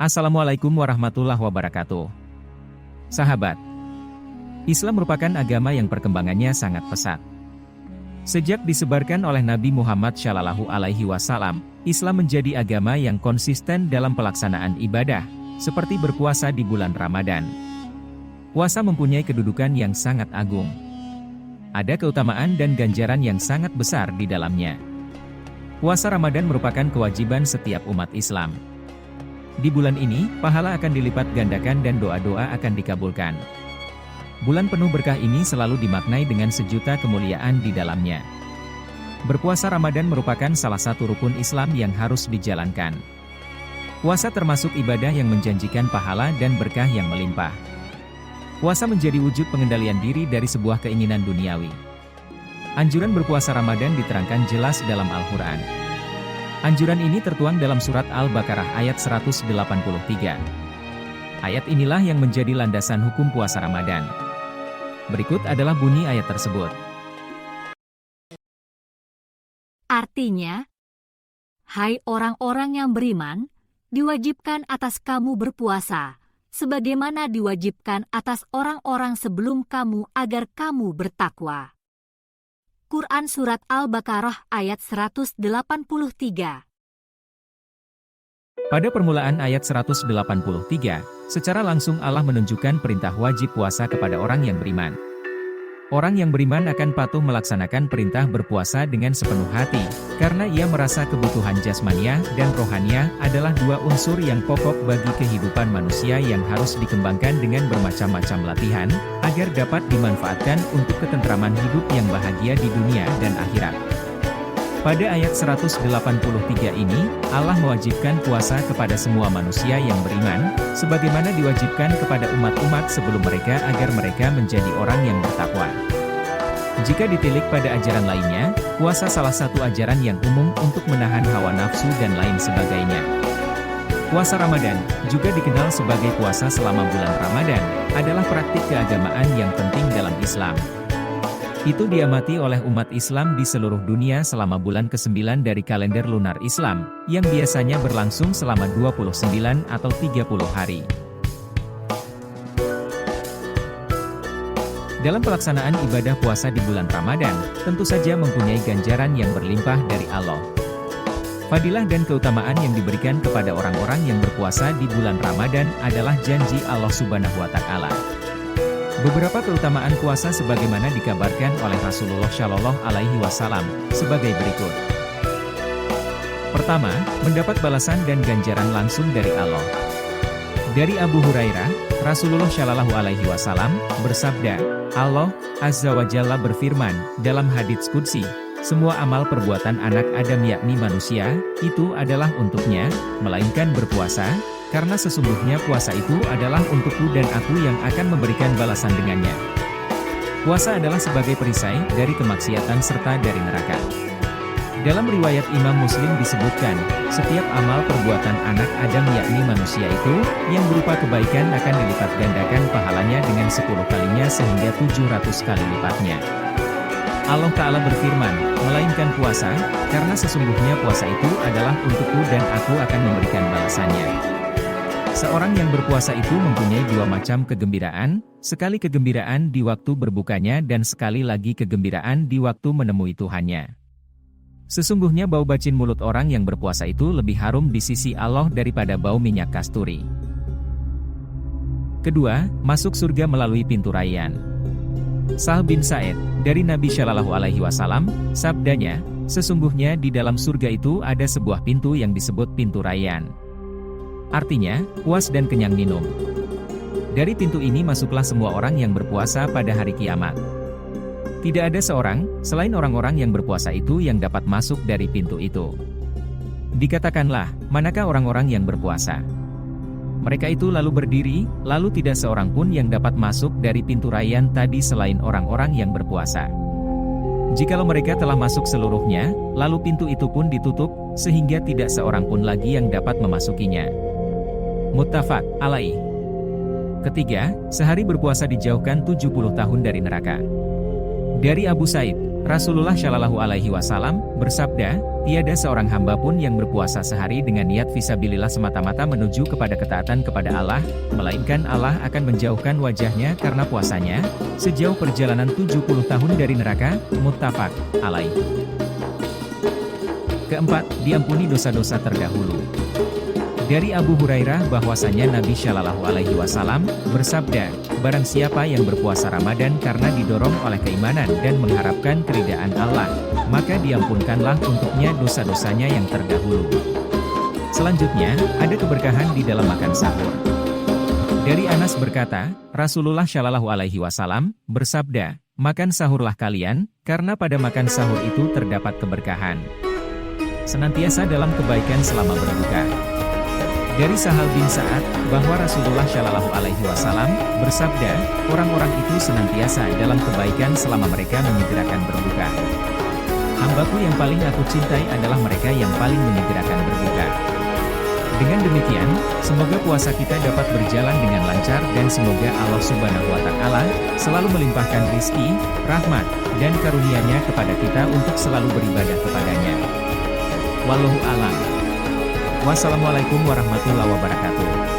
Assalamualaikum warahmatullahi wabarakatuh. Sahabat, Islam merupakan agama yang perkembangannya sangat pesat. Sejak disebarkan oleh Nabi Muhammad SAW, Islam menjadi agama yang konsisten dalam pelaksanaan ibadah, seperti berpuasa di bulan Ramadan. Puasa mempunyai kedudukan yang sangat agung. Ada keutamaan dan ganjaran yang sangat besar di dalamnya. Puasa Ramadan merupakan kewajiban setiap umat Islam. Di bulan ini, pahala akan dilipat gandakan dan doa-doa akan dikabulkan. Bulan penuh berkah ini selalu dimaknai dengan sejuta kemuliaan di dalamnya. Berpuasa Ramadan merupakan salah satu rukun Islam yang harus dijalankan. Puasa termasuk ibadah yang menjanjikan pahala dan berkah yang melimpah. Puasa menjadi wujud pengendalian diri dari sebuah keinginan duniawi. Anjuran berpuasa Ramadan diterangkan jelas dalam Al-Quran. Anjuran ini tertuang dalam surat Al-Baqarah ayat 183. Ayat inilah yang menjadi landasan hukum puasa Ramadan. Berikut adalah bunyi ayat tersebut. Artinya, hai orang-orang yang beriman, diwajibkan atas kamu berpuasa, sebagaimana diwajibkan atas orang-orang sebelum kamu agar kamu bertakwa. Quran Surat Al-Baqarah ayat 183. Pada permulaan ayat 183, secara langsung Allah menunjukkan perintah wajib puasa kepada orang yang beriman. Orang yang beriman akan patuh melaksanakan perintah berpuasa dengan sepenuh hati, karena ia merasa kebutuhan jasmaniah dan rohaniah adalah dua unsur yang pokok bagi kehidupan manusia yang harus dikembangkan dengan bermacam-macam latihan, agar dapat dimanfaatkan untuk ketentraman hidup yang bahagia di dunia dan akhirat. Pada ayat 183 ini, Allah mewajibkan puasa kepada semua manusia yang beriman, sebagaimana diwajibkan kepada umat-umat sebelum mereka agar mereka menjadi orang yang bertakwa. Jika ditilik pada ajaran lainnya, puasa salah satu ajaran yang umum untuk menahan hawa nafsu dan lain sebagainya. Puasa Ramadan, juga dikenal sebagai puasa selama bulan Ramadan, adalah praktik keagamaan yang penting dalam Islam. Itu diamati oleh umat Islam di seluruh dunia selama bulan ke-9 dari kalender lunar Islam, yang biasanya berlangsung selama 29 atau 30 hari. Dalam pelaksanaan ibadah puasa di bulan Ramadan, tentu saja mempunyai ganjaran yang berlimpah dari Allah. Fadilah dan keutamaan yang diberikan kepada orang-orang yang berpuasa di bulan Ramadan adalah janji Allah Subhanahu wa Ta'ala. Beberapa keutamaan puasa sebagaimana dikabarkan oleh Rasulullah Shallallahu Alaihi Wasallam sebagai berikut. Pertama, mendapat balasan dan ganjaran langsung dari Allah. Dari Abu Hurairah, Rasulullah Shallallahu Alaihi Wasallam bersabda, Allah Azza wa Jalla berfirman dalam hadits qudsi, semua amal perbuatan anak Adam yakni manusia, itu adalah untuknya, melainkan berpuasa. Karena sesungguhnya puasa itu adalah untukku dan aku yang akan memberikan balasan dengannya. Puasa adalah sebagai perisai dari kemaksiatan serta dari neraka. Dalam riwayat Imam Muslim disebutkan, setiap amal perbuatan anak Adam yakni manusia itu, yang berupa kebaikan akan dilipat gandakan pahalanya dengan 10 kalinya sehingga 700 kali lipatnya. Allah Ta'ala berfirman, melainkan puasa, karena sesungguhnya puasa itu adalah untukku dan aku akan memberikan balasannya. Seorang yang berpuasa itu mempunyai dua macam kegembiraan, sekali kegembiraan di waktu berbukanya dan sekali lagi kegembiraan di waktu menemui Tuhannya. Sesungguhnya bau bacin mulut orang yang berpuasa itu lebih harum di sisi Allah daripada bau minyak kasturi. Kedua, masuk surga melalui pintu rayyan. Sahl bin Sa'id, dari Nabi Shallallahu Alaihi Wasallam, sabdanya, sesungguhnya di dalam surga itu ada sebuah pintu yang disebut pintu rayyan. Artinya, puas dan kenyang minum. Dari pintu ini masuklah semua orang yang berpuasa pada hari kiamat. Tidak ada seorang, selain orang-orang yang berpuasa itu yang dapat masuk dari pintu itu. Dikatakanlah, manakah orang-orang yang berpuasa? Mereka itu lalu berdiri, lalu tidak seorang pun yang dapat masuk dari pintu rayyan tadi selain orang-orang yang berpuasa. Jikalau mereka telah masuk seluruhnya, lalu pintu itu pun ditutup, sehingga tidak seorang pun lagi yang dapat memasukinya. Muttafaq alaih. Ketiga, sehari berpuasa dijauhkan 70 tahun dari neraka. Dari Abu Said, Rasulullah Shallallahu Alaihi Wasallam bersabda, tiada seorang hamba pun yang berpuasa sehari dengan niat fisabilillah semata-mata menuju kepada ketaatan kepada Allah, melainkan Allah akan menjauhkan wajahnya karena puasanya, sejauh perjalanan 70 tahun dari neraka, muttafaq alaih. Keempat, diampuni dosa-dosa terdahulu. Dari Abu Hurairah bahwasanya Nabi Shallallahu Alaihi Wasallam bersabda, barang siapa yang berpuasa Ramadan karena didorong oleh keimanan dan mengharapkan keridaan Allah, maka diampunkanlah untuknya dosa-dosanya yang terdahulu. Selanjutnya, ada keberkahan di dalam makan sahur. Dari Anas berkata, Rasulullah Shallallahu Alaihi Wasallam bersabda, makan sahurlah kalian, karena pada makan sahur itu terdapat keberkahan. Senantiasa dalam kebaikan selama berbuka. Dari Sahal bin Sa'ad, bahwa Rasulullah Shallallahu Alaihi Wasallam bersabda, orang-orang itu senantiasa dalam kebaikan selama mereka menyegerakan berbuka. Hambaku yang paling aku cintai adalah mereka yang paling menyegerakan berbuka. Dengan demikian, semoga puasa kita dapat berjalan dengan lancar dan semoga Allah Subhanahu wa Ta'ala selalu melimpahkan rizki, rahmat, dan karunia-Nya kepada kita untuk selalu beribadah kepadanya. Wallahu a'lam. Wassalamualaikum warahmatullahi wabarakatuh.